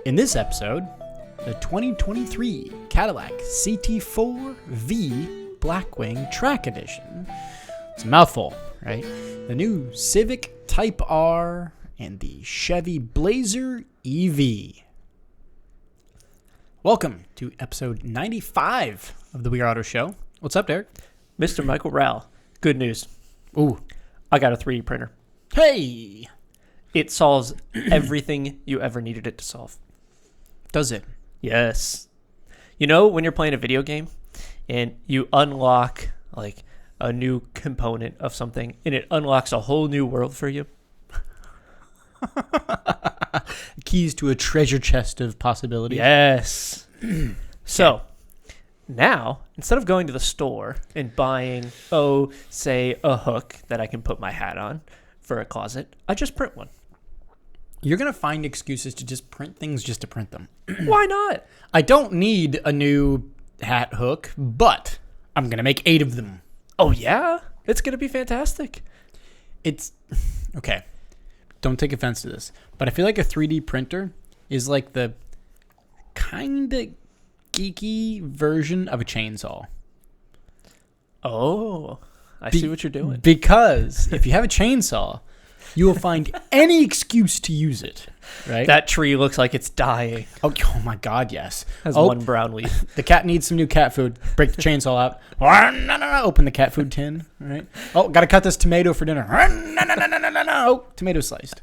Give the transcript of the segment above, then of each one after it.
In this episode, the 2023 Cadillac CT4 V-Blackwing Track Edition. It's a mouthful, right? The new Civic Type R and the Chevy Blazer EV. Welcome to episode 95 of the We Are Auto Show. What's up, Derek? Mr. Michael Rowell. Good news. Ooh. I got a 3D printer. Hey! It solves everything you ever needed it to solve. Does it? Yes. You know when you're playing a video game and you unlock like a new component of something and it unlocks a whole new world for you? Keys to a treasure chest of possibilities. Yes. So now, instead of going to the store and buying, say a hook that I can put my hat on for a closet, I just print one. You're going to find excuses to just print things just to print them. Why not? I don't need a new hat hook, but I'm going to make 8 of them. Oh, yeah? It's going to be fantastic. It's okay. Don't take offense to this, but I feel like a 3D printer is like the kind of geeky version of a chainsaw. Oh, I see what you're doing. Because if you have a chainsaw, you will find any excuse to use it, right? That tree looks like it's dying. Oh my God, yes. Has one brown leaf. The cat needs some new cat food. Break the chainsaw out. No. Open the cat food tin, right? Oh, got to cut this tomato for dinner. No. Oh, tomato sliced.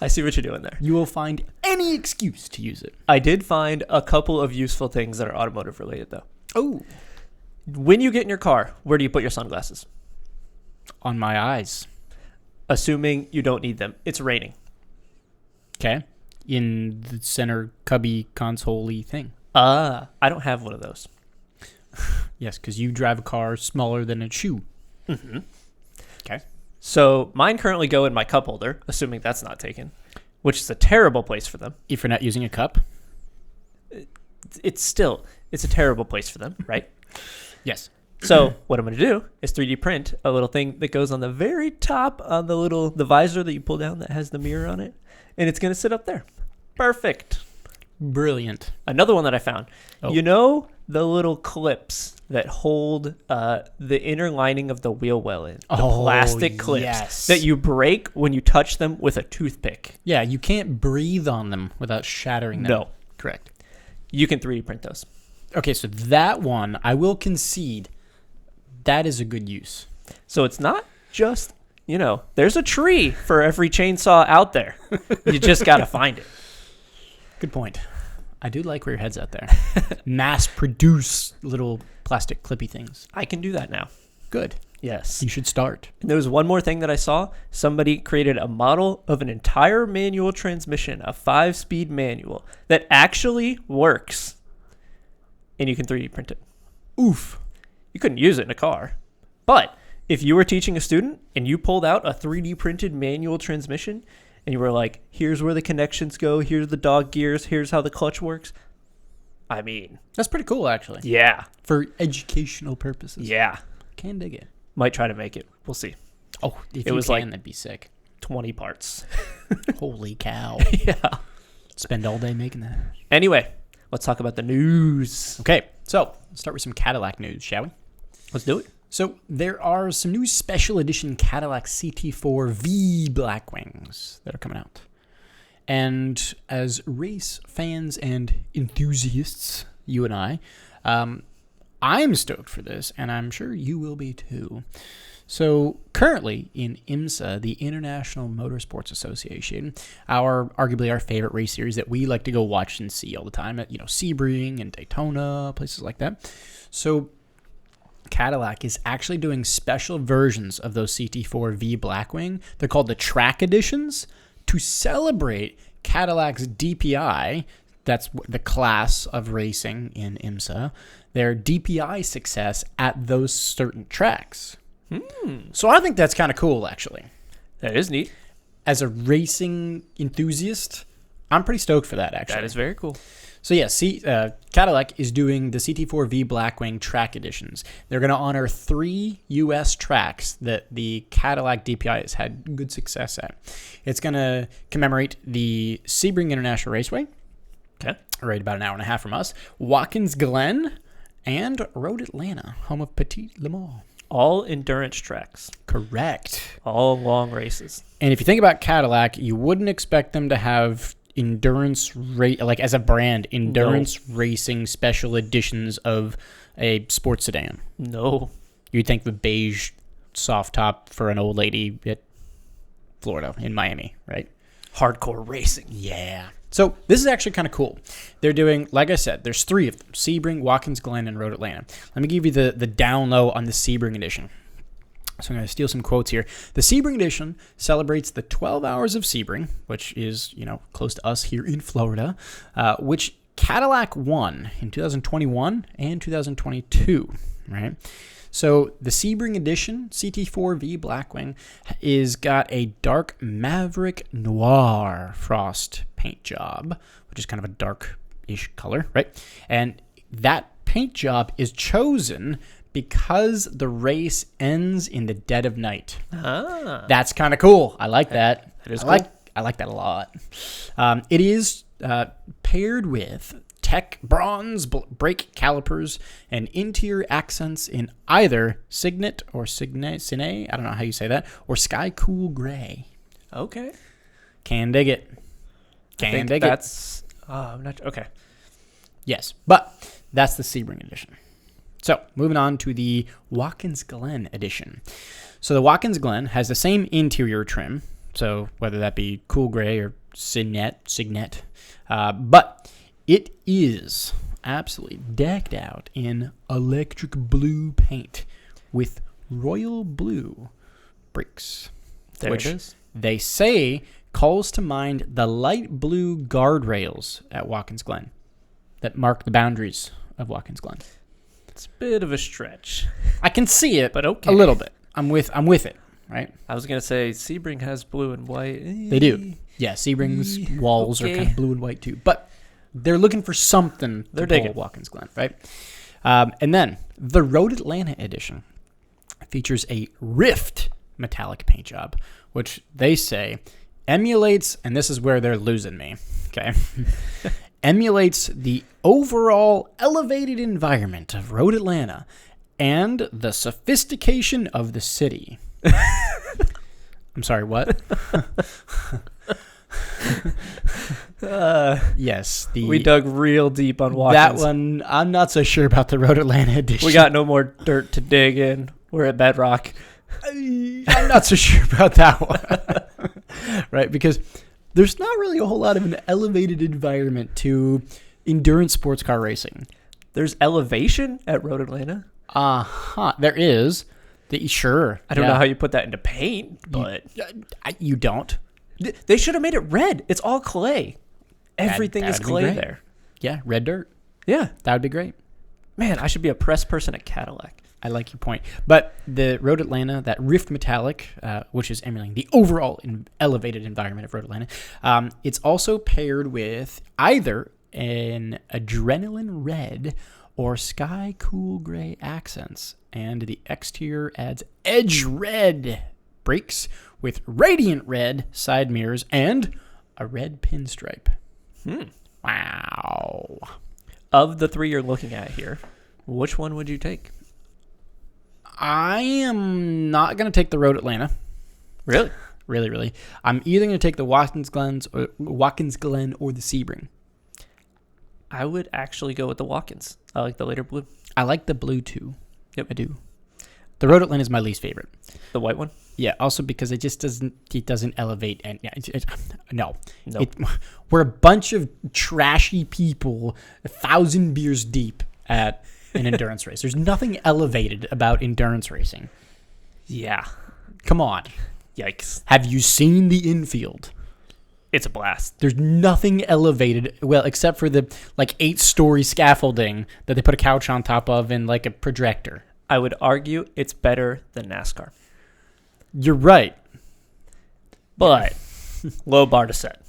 I see what you're doing there. You will find any excuse to use it. I did find a couple of useful things that are automotive related, though. Oh. When you get in your car, where do you put your sunglasses? On my eyes. Assuming you don't need them. It's raining. Okay. In the center cubby console-y thing. I don't have one of those. Yes, because you drive a car smaller than a shoe. Mm-hmm. Okay. So mine currently go in my cup holder, assuming that's not taken, which is a terrible place for them. If you're not using a cup? It's a terrible place for them, right? Yes. So what I'm going to do is 3D print a little thing that goes on the very top on the visor that you pull down that has the mirror on it. And it's going to sit up there. Perfect. Brilliant. Another one that I found. Oh. You know the little clips that hold the inner lining of the wheel well in? The plastic clips that you break when you touch them with a toothpick. Yeah, you can't breathe on them without shattering them. No. Correct. You can 3D print those. Okay, so that one, I will concede, that is a good use. So it's not just, there's a tree for every chainsaw out there. You just got to find it. Good point. I do like where your head's at there. Mass produce little plastic clippy things. I can do that now. Good. Yes. You should start. And there was one more thing that I saw. Somebody created a model of an entire manual transmission, a 5-speed manual that actually works. And you can 3D print it. Oof. You couldn't use it in a car. But if you were teaching a student and you pulled out a 3D printed manual transmission and you were like, here's where the connections go, here's the dog gears, here's how the clutch works. I mean. That's pretty cool, actually. Yeah. For educational purposes. Yeah. Can dig it. Might try to make it. We'll see. Oh, if it was like, that'd be sick. 20 parts. Holy cow. Yeah. Spend all day making that. Anyway, let's talk about the news. Okay, so let's start with some Cadillac news, shall we? Let's do it. So there are some new special edition Cadillac CT4 V-Blackwings that are coming out. And as race fans and enthusiasts, you and I'm stoked for this, and I'm sure you will be too. So currently in IMSA, the International Motorsports Association, arguably our favorite race series that we like to go watch and see all the time at, Sebring and Daytona, places like that. So Cadillac is actually doing special versions of those CT4 V-Blackwing. They're called the Track Editions to celebrate Cadillac's DPI. That's the class of racing in IMSA. Their DPI success at those certain tracks. So I think that's kind of cool, actually. That is neat. As a racing enthusiast, I'm pretty stoked for that, actually. That is very cool. So yeah, Cadillac is doing the CT4 V-Blackwing track editions. They're going to honor 3 U.S. tracks that the Cadillac DPI has had good success at. It's going to commemorate the Sebring International Raceway, Okay. right about an hour and a half from us, Watkins Glen, and Road Atlanta, home of Petit Le Mans. All endurance tracks. Correct. All long races. And if you think about Cadillac, you wouldn't expect them to have endurance like as a brand, endurance racing special editions of a sports sedan. No. You'd think the beige soft top for an old lady at Florida in Miami, right? Hardcore racing. Yeah. So this is actually kind of cool. They're doing, like I said, there's 3 of them: Sebring, Watkins Glen, and Road Atlanta. Let me give you the down low on the Sebring edition. So I'm going to steal some quotes here. The Sebring edition celebrates the 12 hours of Sebring, which is, close to us here in Florida, which Cadillac won in 2021 and 2022, right? So the Sebring edition, CT4 V-Blackwing, is got a dark Maverick Noir frost paint job, which is kind of a dark-ish color, right? And that paint job is chosen because the race ends in the dead of night. Ah. That's kind of cool. I like that. That is I cool. I like that a lot. It is paired with tech bronze brake calipers and interior accents in either Signet or Cine, I don't know how you say that, or Sky Cool Gray. Okay. Can dig it. Can dig it. I'm not okay. Yes, but that's the Sebring edition. So, moving on to the Watkins Glen edition. So, the Watkins Glen has the same interior trim, so whether that be Cool Gray or Signet, but it is absolutely decked out in electric blue paint with royal blue brakes. There which it is. They say calls to mind the light blue guardrails at Watkins Glen that mark the boundaries of Watkins Glen. It's a bit of a stretch. I can see it, but okay. A little bit. I'm with it, right? I was gonna say Sebring has blue and white. They do. Yeah, Sebring's walls are kind of blue and white too. But they're looking for something to pull Watkins Glen, right? And then the Road Atlanta edition features a Rift metallic paint job, which they say emulates, and this is where they're losing me, okay? Emulates the overall elevated environment of Road Atlanta and the sophistication of the city. I'm sorry, what? Yes. We dug real deep on Watkins. That one, I'm not so sure about the Road Atlanta edition. We got no more dirt to dig in. We're at bedrock. I'm not so sure about that one. Right? Because there's not really a whole lot of an elevated environment to endurance sports car racing. There's elevation at Road Atlanta. There is. Sure. I don't know how you put that into paint, but you don't. They should have made it red. It's all clay. Everything is clay there. Yeah, red dirt. Yeah. That would be great. Man, I should be a press person at Cadillac. I like your point. But the Road Atlanta, that Rift Metallic, which is emulating the overall elevated environment of Road Atlanta, it's also paired with either an adrenaline red or sky cool gray accents. And the exterior adds edge red brakes with radiant red side mirrors and a red pinstripe. Wow. Of the 3 you're looking at here, which one would you take? I am not going to take the Road Atlanta. Really? Really. I'm either going to take the Watkins Glen or the Sebring. I would actually go with the Watkins. I like the later blue. I like the blue too. Yep. I do. The Road Atlanta is my least favorite. The white one? Yeah, also because it just doesn't elevate. And no. Nope. We're a bunch of trashy people, 1,000 beers deep at an endurance race. There's nothing elevated about endurance racing. Yeah. Come on. Yikes. Have you seen the infield? It's a blast. There's nothing elevated, well, except for the 8-story scaffolding that they put a couch on top of and a projector. I would argue it's better than NASCAR. You're right. But low bar to set.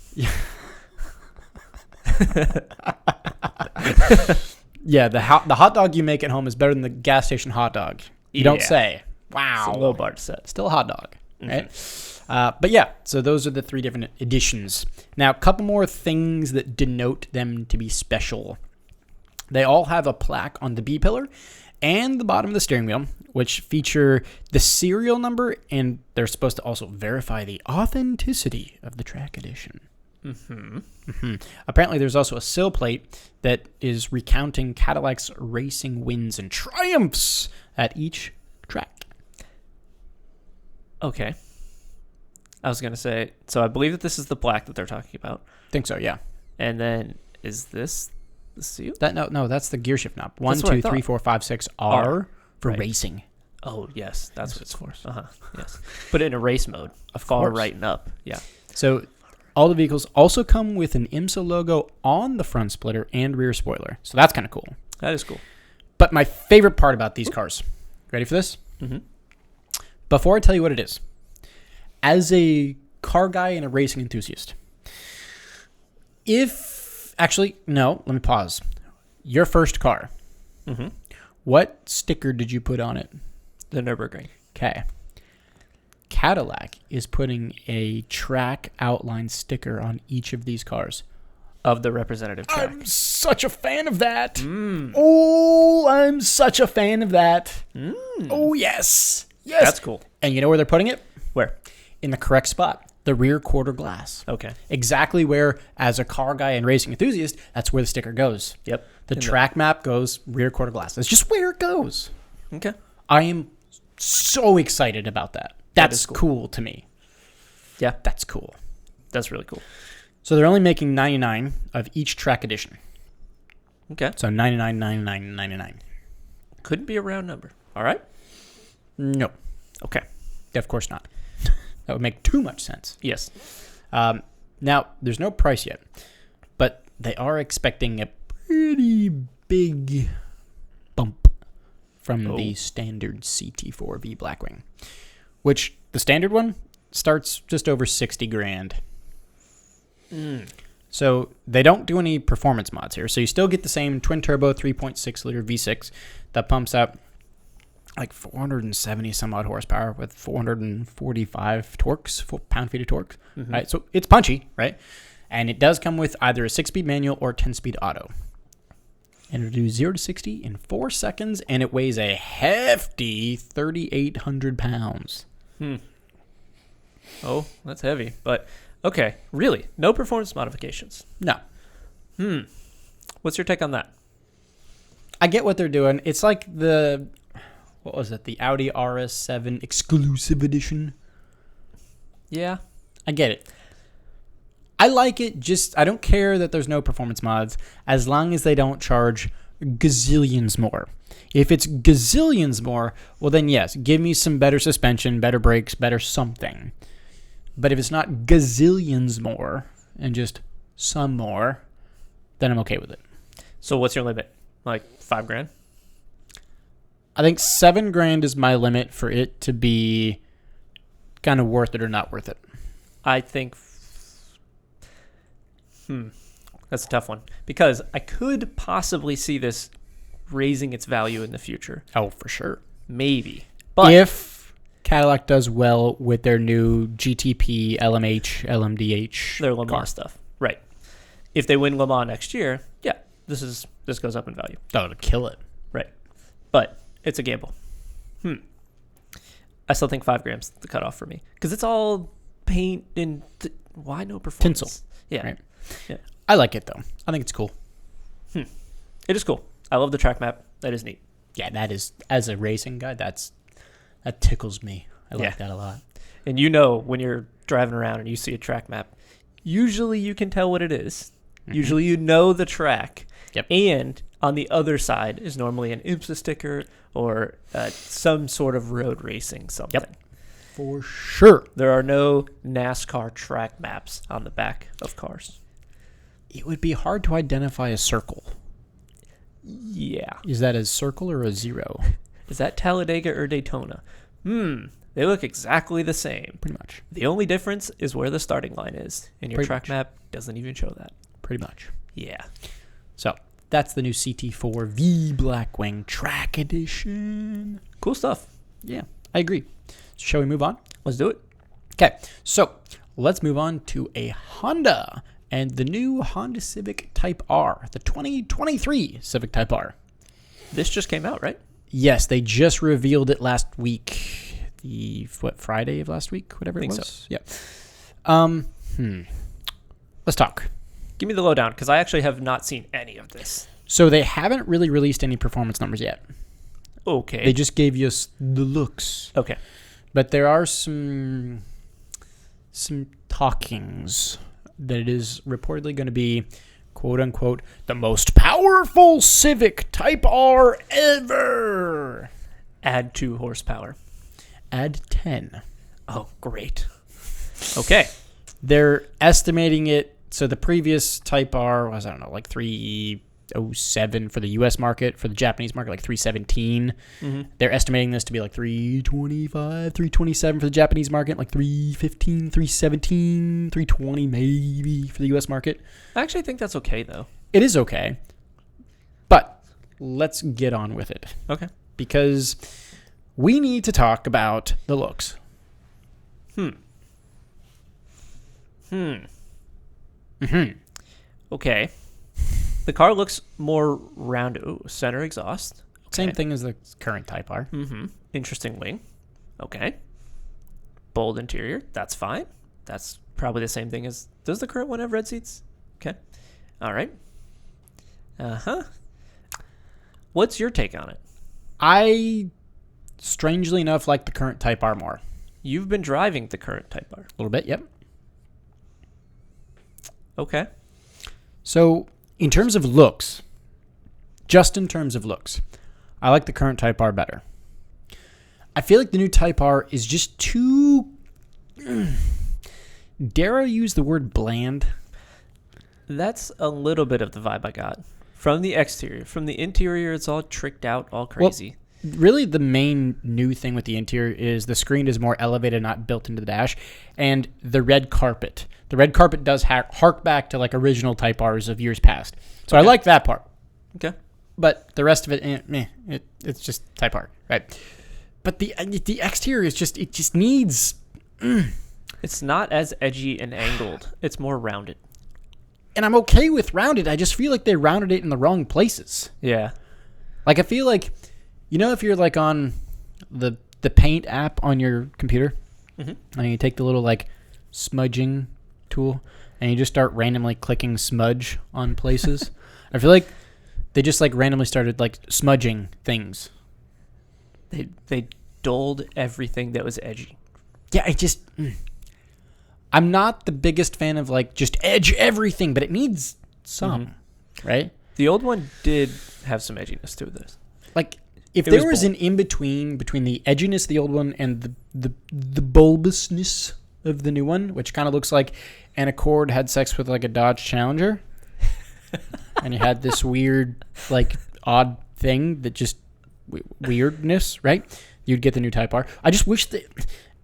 Yeah, the hot dog you make at home is better than the gas station hot dog. You don't say. Wow. It's a low bar to set. Still a hot dog, right? But yeah, so those are the 3 different editions. Now, a couple more things that denote them to be special. They all have a plaque on the B-pillar and the bottom of the steering wheel, which feature the serial number, and they're supposed to also verify the authenticity of the track edition. Apparently, there's also a sill plate that is recounting Cadillac's racing wins and triumphs at each track. Okay. I was going to say, so I believe that this is the plaque that they're talking about. Think so, yeah. And then, is this the seal? No, that's the gear shift knob. 1, That's what I 2, 3, 4, 5, 6 R for Right. racing. Oh, yes. That's what Yes, it's of for. course. Yes. Put it in a race mode. Far course. right and up. Yeah. So all the vehicles also come with an IMSA logo on the front splitter and rear spoiler. So that's kind of cool. That is cool. But my favorite part about these cars, ready for this? Mm-hmm. Before I tell you what it is, as a car guy and a racing enthusiast, let me pause. Your first car, Mm-hmm. what sticker did you put on it? The Nürburgring. Okay. Cadillac is putting a track outline sticker on each of these cars. Of the representative track. I'm such a fan of that. Oh, I'm such a fan of that. Oh, yes. Yes. That's cool. And you know where they're putting it? Where? In the correct spot. The rear quarter glass. Okay. Exactly where, as a car guy and racing enthusiast, that's where the sticker goes. Yep. The track map goes rear quarter glass. That's just where it goes. Okay. I am so excited about that. That's cool to me. Yeah. That's cool. That's really cool. So they're only making 99 of each track edition. Okay. So 99, 99, 99. Couldn't be a round number. All right. No. Okay. Of course not. That would make too much sense. Yes. Now, there's no price yet, but they are expecting a pretty big bump from the standard CT4 V-Blackwing, which the standard one starts just over 60 grand. So they don't do any performance mods here. So you still get the same twin turbo 3.6 liter V6 that pumps out like 470 some odd horsepower with 445 torques, pound-feet of torque. Right? So it's punchy, right? And it does come with either a 6-speed manual or 10-speed auto. And it'll do 0 to 60 in 4 seconds, and it weighs a hefty 3,800 pounds. Oh, that's heavy. But, okay. Really? No performance modifications? No. What's your take on that? I get what they're doing. It's like the Audi RS7 exclusive edition. Yeah. I get it. I like it, I don't care that there's no performance mods as long as they don't charge gazillions more. If it's gazillions more, well then yes, give me some better suspension, better brakes, better something. But if it's not gazillions more and just some more, then I'm okay with it. So what's your limit? Like $5,000? I think 7 grand is my limit for it to be kind of worth it or not worth it. I think... That's a tough one. Because I could possibly see this raising its value in the future. Oh, for sure. Maybe. But if Cadillac does well with their new GTP, LMH, LMDH their Le Mans car stuff. Right. If they win Le Mans next year, yeah, this goes up in value. Oh, to kill it. Right. But it's a gamble. I still think $5,000's the cutoff for me. Because it's all paint and... why no performance? Tinsel. Yeah. Right. Yeah. I like it, though. I think it's cool. It is cool. I love the track map. That is neat. Yeah, that is, as a racing guy, that tickles me. I like that a lot. And you know when you're driving around and you see a track map, usually you can tell what it is. Usually you know the track. Yep. And on the other side is normally an IMSA sticker or some sort of road racing something. Yep. For sure. There are no NASCAR track maps on the back of cars. It would be hard to identify a circle. Yeah. Is that a circle or a zero? Is that Talladega or Daytona? They look exactly the same. Pretty much. The only difference is where the starting line is. And your Pretty track much. map doesn't even show that. pretty much. Yeah. So that's the new CT4 V-Blackwing Track Edition. Cool stuff. Yeah, I agree. So shall we move on? Let's do it. Okay, so let's move on to a Honda and the new Honda Civic Type R, the 2023 Civic Type R. This just came out, right? Yes, they just revealed it last week. Friday of last week? Whatever it was. So. Yeah. Let's talk. Give me the lowdown, because I actually have not seen any of this. So they haven't really released any performance numbers yet. Okay. They just gave us the looks. Okay. But there are some talkings that it is reportedly going to be, quote unquote, the most powerful Civic Type R ever. Add 2 horsepower. Add 10. Oh, great. Okay. They're estimating it. So the previous Type R was, I don't know, like 307 for the U.S. market. For the Japanese market, like 317. Mm-hmm. They're estimating this to be like 325, 327 for the Japanese market, like 315, 317, 320 maybe for the U.S. market. I actually think that's okay, though. It is okay. But let's get on with it. Okay. Because we need to talk about the looks. Okay. The car looks more rounded. Ooh, center exhaust. Okay. Same thing as the current Type R. Interesting wing. Okay. Bold interior. That's fine. That's probably the same thing as... Does the current one have red seats? Okay. All right. Uh-huh. What's your take on it? I, strangely enough, like the current Type R more. You've been driving the current Type R. A little bit, yep. Okay. So, in terms of looks, just in terms of looks, I like the current Type R better. I feel like the new Type R is just too... Dare I use the word bland? That's a little bit of the vibe I got. From the exterior. From the interior, it's all tricked out, all crazy. Well, really, the main new thing with the interior is the screen is more elevated, not built into the dash, and the red carpet. The red carpet does hark back to like original Type Rs of years past. So I like that part. Okay. But the rest of it, it's just Type R, right? But the exterior is just, it just needs... It's not as edgy and angled. It's more rounded. And I'm okay with rounded. I just feel like they rounded it in the wrong places. Yeah. Like, I feel like, you know, if you're like on the Paint app on your computer, and you take the little like smudging tool, and you just start randomly clicking smudge on places. I feel like they just like randomly started like smudging things. They dulled everything that was edgy. Yeah, I just... I'm not the biggest fan of like just edge everything, but it needs some, right? The old one did have some edginess to this. Like, if there was an in-between between the edginess of the old one and the bulbousness of the new one, which kind of looks like an Accord had sex with like a Dodge Challenger, and you had this weird, like, odd thing that just... weirdness, right? You'd get the new Type R. I just wish that...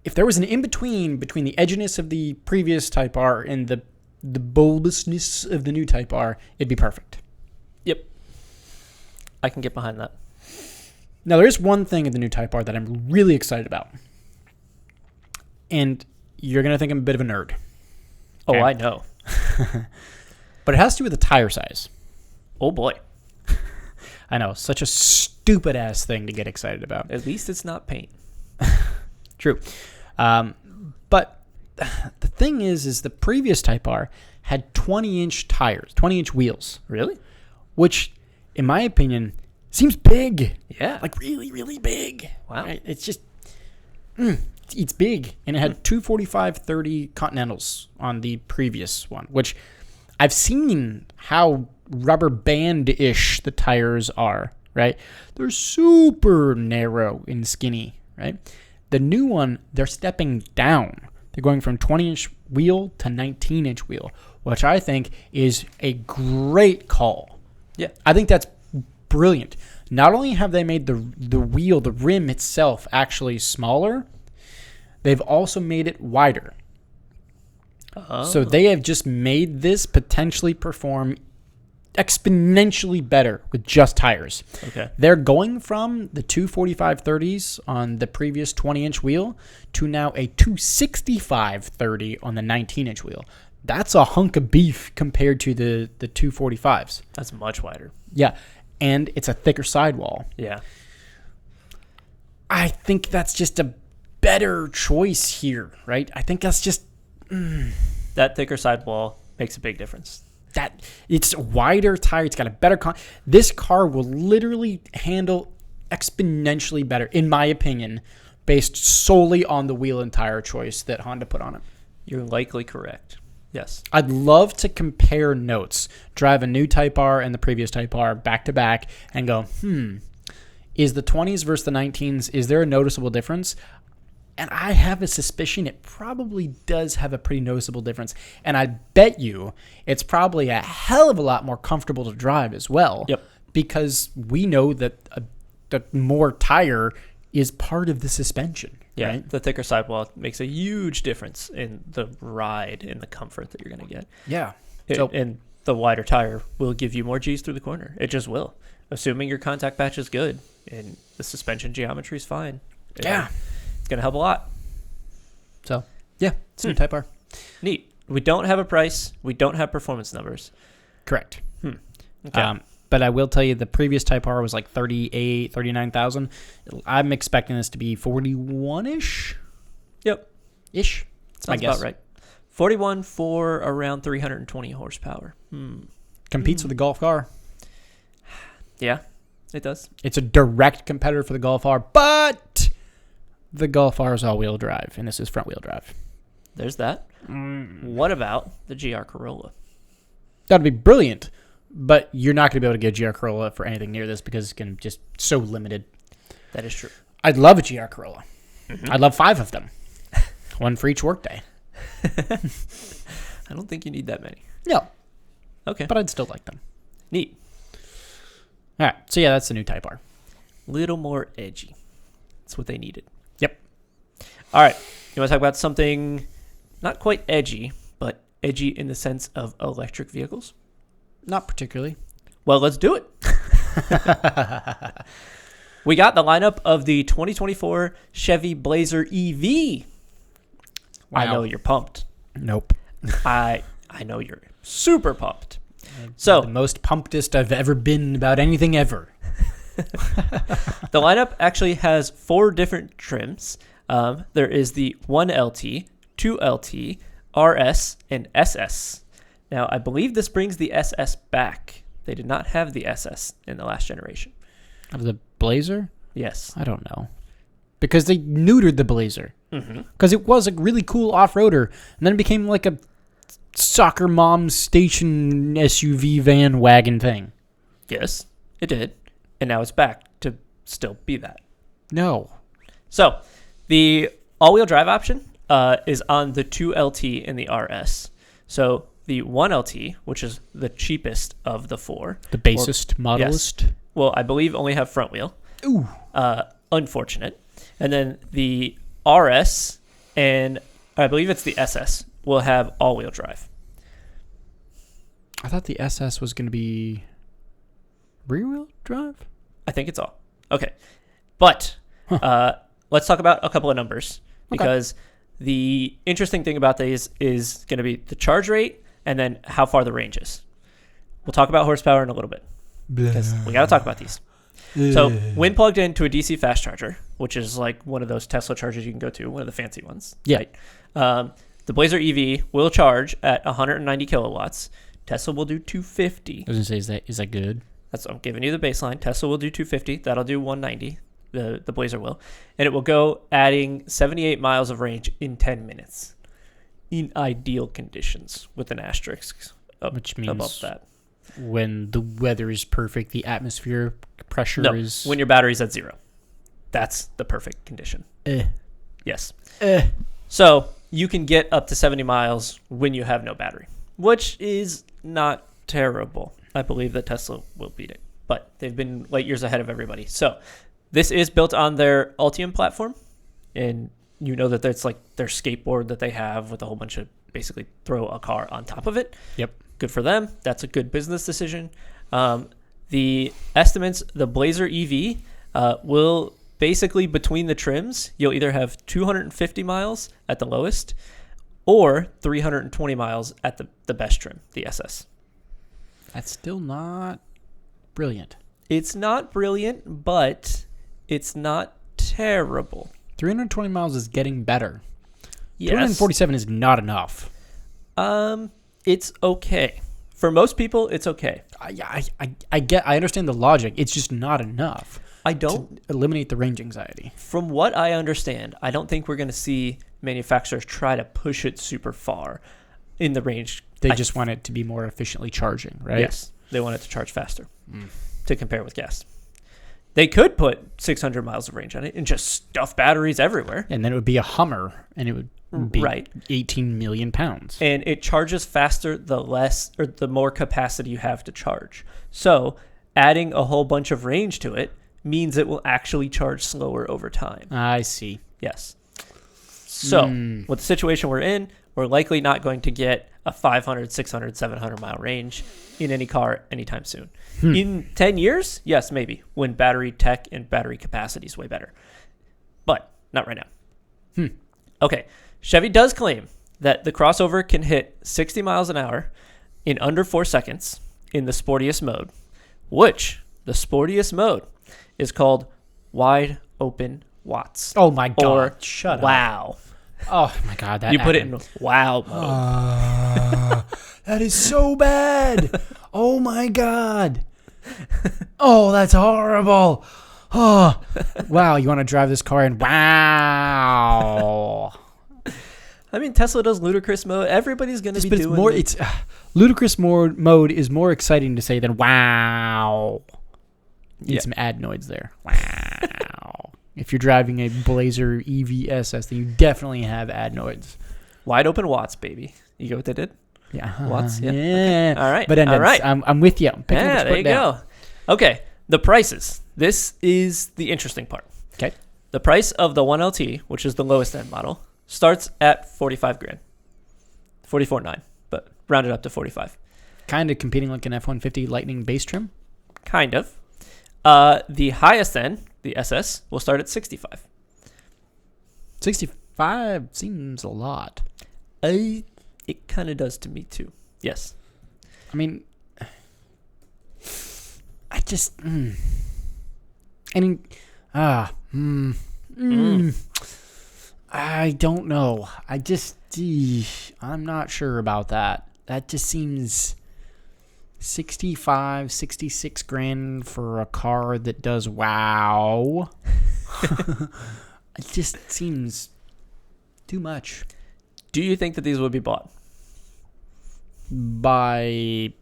If there was an in-between between the edginess of the previous Type R and the bulbousness of the new Type R, it'd be perfect. Yep. I can get behind that. Now, there is one thing in the new Type R that I'm really excited about. And you're going to think I'm a bit of a nerd. Okay. Oh, I know. But it has to do with the tire size. Oh, boy. I know. Such a stupid-ass thing to get excited about. At least it's not paint. True. But the thing is the previous Type R had 20-inch tires, 20-inch wheels. Really? Which, in my opinion, seems big. Yeah. Like really, really big. Wow. Right? It's just, it's big. And it had 245/30 Continentals on the previous one, which I've seen how rubber band-ish the tires are, right? They're super narrow and skinny, right? The new one, they're stepping down. They're going from 20-inch wheel to 19-inch wheel, which I think is a great call. Yeah. I think that's brilliant. Not only have they made the wheel, the rim itself, actually smaller, they've also made it wider. Oh. So they have just made this potentially perform exponentially better with just tires. Okay. They're going from the 245/30s on the previous 20-inch wheel to now a 265/30 on the 19-inch wheel. That's a hunk of beef compared to the 245s. That's much wider. Yeah, and it's a thicker sidewall. Yeah. I think that's just a better choice here, right? I think that's just That thicker sidewall makes a big difference. that it's wider tire. It's got a better this car will literally handle exponentially better, in my opinion, based solely on the wheel and tire choice that Honda put on it. You're likely correct. Yes. I'd love to compare notes, drive a new Type R and the previous Type R back to back and go, is the 20s versus the 19s, is there a noticeable difference? And I have a suspicion it probably does have a pretty noticeable difference. And I bet you it's probably a hell of a lot more comfortable to drive as well. Yep. Because we know that the more tire is part of the suspension. Yeah, Right? the thicker sidewall makes a huge difference in the ride and the comfort that you're going to get. Yeah. And the wider tire will give you more G's through the corner. It just will. Assuming your contact patch is good and the suspension geometry is fine. Yeah. It's going to help a lot. So, yeah, it's a new Type R. Neat. We don't have a price. We don't have performance numbers. Correct. Okay. But I will tell you the previous Type R was like 39,000. I'm expecting this to be 41-ish. Yep. Ish. That's my Sounds guess. about right. 41 for around 320 horsepower. Competes with the Golf R. Yeah, it does. It's a direct competitor for the Golf R, but the Golf R is all-wheel drive, and this is front-wheel drive. There's that. What about the GR Corolla? That'd be brilliant, but you're not going to be able to get a GR Corolla for anything near this because it's going to just so limited. That is true. I'd love a GR Corolla. I'd love 5 of them. One for each workday. I don't think you need that many. No, Okay. but I'd still like them. Neat. All right, so yeah, that's the new Type R. Little more edgy. That's what they needed. Yep. All right. You want to talk about something not quite edgy, but edgy in the sense of electric vehicles? Not particularly. Well, let's do it. We got the lineup of the 2024 Chevy Blazer EV. Wow. I know you're pumped. Nope. I know you're super pumped. So The most pumpedest I've ever been about anything ever. the lineup actually has 4 different trims. There is the 1LT, 2LT, RS, and SS. Now, I believe this brings the SS back. They did not have the SS in the last generation. Of the Blazer? Yes. I don't know. Because they neutered the Blazer. Because it was a really cool off-roader, and then it became like a soccer mom station SUV van wagon thing. Yes, it did. And now it's back to still be that. No. So, the all-wheel drive option is on the 2LT and the RS. So, the 1LT, which is the cheapest of the 4. The basest, modelist. Well, I believe only have front wheel. Ooh. Unfortunate. And then the RS and I believe it's the SS will have all-wheel drive. I thought the SS was going to be rear-wheel drive? I think it's all. Okay. But let's talk about a couple of numbers because the interesting thing about these is going to be the charge rate and then how far the range is. We'll talk about horsepower in a little bit because we got to talk about these. So when plugged into a DC fast charger, which is like one of those Tesla chargers you can go to, one of the fancy ones. Yeah. Right? The Blazer EV will charge at 190 kilowatts. Tesla will do 250. I was going to say, is that good? I'm giving you the baseline. Tesla will do 250. That'll do 190. The Blazer will. And it will go adding 78 miles of range in 10 minutes. In ideal conditions with an asterisk Which means above that. When the weather is perfect, the atmosphere pressure No, is... when your battery's at 0. That's the perfect condition. Yes. So you can get up to 70 miles when you have no battery, which is not terrible. I believe that Tesla will beat it, but they've been light years ahead of everybody. So this is built on their Ultium platform, and you know that that's like their skateboard that they have with a whole bunch of basically throw a car on top of it. Yep. Good for them. That's a good business decision. The estimates, the Blazer EV will basically, between the trims, you'll either have 250 miles at the lowest or 320 miles at the best trim, the SS. That's still not brilliant. It's not brilliant, but it's not terrible. 320 miles is getting better. Yes. 247 is not enough. It's okay. For most people, it's okay. I understand the logic. It's just not enough. I don't to eliminate the range anxiety. From what I understand, I don't think we're going to see manufacturers try to push it super far in the range. They just want it to be more efficiently charging, right? Yes. They want it to charge faster to compare with gas. They could put 600 miles of range on it and just stuff batteries everywhere. And then it would be a Hummer, and it would be right. 18 million pounds. And it charges faster the more capacity you have to charge. So adding a whole bunch of range to it means it will actually charge slower over time. I see. Yes. So with the situation we're in, we're likely not going to get a 500, 600, 700 mile range in any car anytime soon. In 10 years, yes, maybe, when battery tech and battery capacity is way better. But not right now. Okay. Chevy does claim that the crossover can hit 60 miles an hour in under 4 seconds in the sportiest mode, which the sportiest mode is called wide open watts. Oh my God. Or shut wow. up. Oh my God. That You put it in wow mode. That is so bad. Oh my God. Oh, that's horrible. Oh, wow. You want to drive this car and wow. I mean, Tesla does ludicrous mode. Everybody's going to be doing more. It's ludicrous mode is more exciting to say than wow. Need some adenoids there. Wow. If you're driving a Blazer EV SS, then you definitely have adenoids. Wide open watts, baby. You get what they did? Yeah. Watts? Yeah. Yeah. Okay. All right. But all right. I'm with you. I'm picking up what there you go. Okay. The prices. This is the interesting part. Okay. The price of the 1LT, which is the lowest end model, starts at 45 grand. 44.9, but rounded up to 45. Kind of competing like an F-150 Lightning base trim? Kind of. The highest end, the SS, will start at 65. 65 seems a lot. It kind of does to me too. Yes. I mean, I just, I mean, I don't know. I'm not sure about that. That just seems 65, 66 grand for a car that does wow. It just seems too much. Do you think that these would be bought? By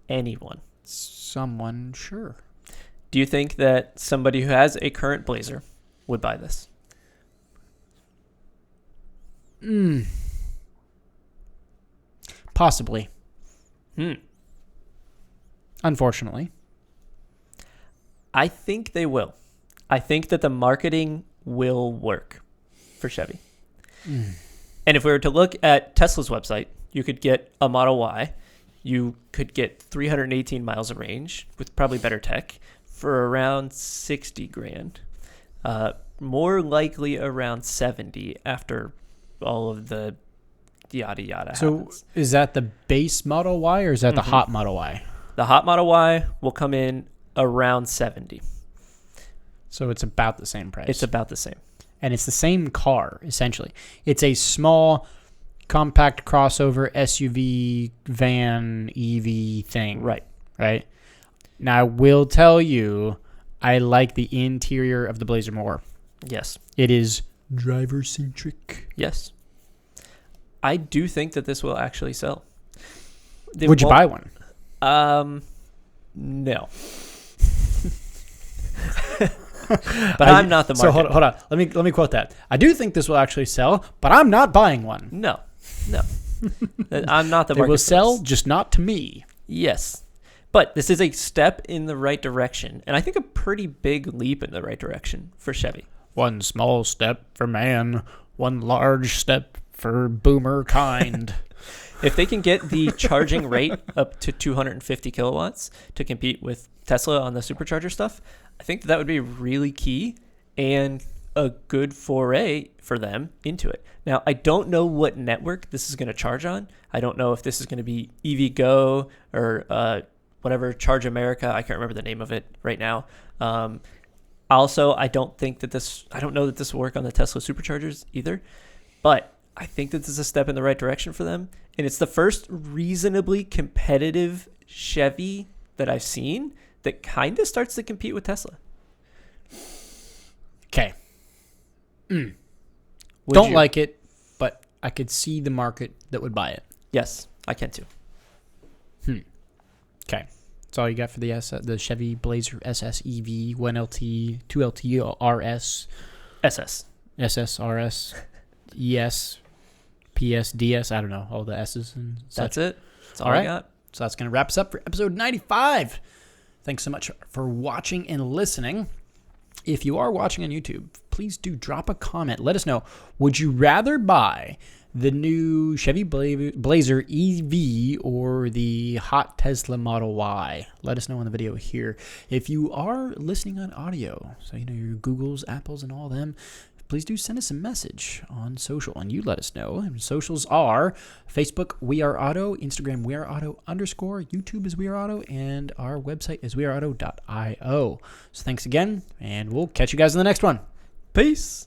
anyone? Someone, sure. Do you think that somebody who has a current Blazer would buy this? Possibly. Unfortunately. I think they will. I think that the marketing will work for Chevy. And if we were to look at Tesla's website, you could get a Model Y. You could get 318 miles of range with probably better tech for around 60 grand. More likely around 70 after all of the yada yada happens. So is that the base Model Y or is that the hot Model Y? The hot Model Y will come in around 70. So it's about the same price. It's about the same. And it's the same car, essentially. It's a small, compact crossover SUV van EV thing. Right. Right? Now, I will tell you, I like the interior of the Blazer more. Yes. It is driver-centric. Yes. I do think that this will actually sell. Would you buy one? No. But I'm not the market. So hold on. Let me quote that. I do think this will actually sell, but I'm not buying one. No. I'm not the market. They will sell, just not to me. Yes. But this is a step in the right direction, and I think a pretty big leap in the right direction for Chevy. One small step for man, one large step for boomer kind. If they can get the charging rate up to 250 kilowatts to compete with Tesla on the supercharger stuff, I think that would be really key and a good foray for them into it. Now, I don't know what network this is going to charge on. I don't know if this is going to be EVgo or whatever, Charge America. I can't remember the name of it right now. Also, I don't know that this will work on the Tesla superchargers either, but I think that this is a step in the right direction for them. And it's the first reasonably competitive Chevy that I've seen that kind of starts to compete with Tesla. Okay. Don't like it, but I could see the market that would buy it. Yes, I can too. Okay. That's all you got for the Chevy Blazer SS EV, 1LT, 2LT RS, SS RS, ES, PS, DS. I don't know, all the S's and such. That's it. That's all I got. So that's going to wrap us up for episode 95. Thanks so much for watching and listening. If you are watching on YouTube, please do drop a comment. Let us know, would you rather buy the new Chevy Blazer EV or the hot Tesla Model Y? Let us know in the video here. If you are listening on audio, so you know your Googles, Apples, and all them, please do send us a message on social, and you let us know. And socials are Facebook, We Are Auto, Instagram, We Are Auto _, YouTube is We Are Auto, and our website is weareauto.io. So thanks again, and we'll catch you guys in the next one. Peace.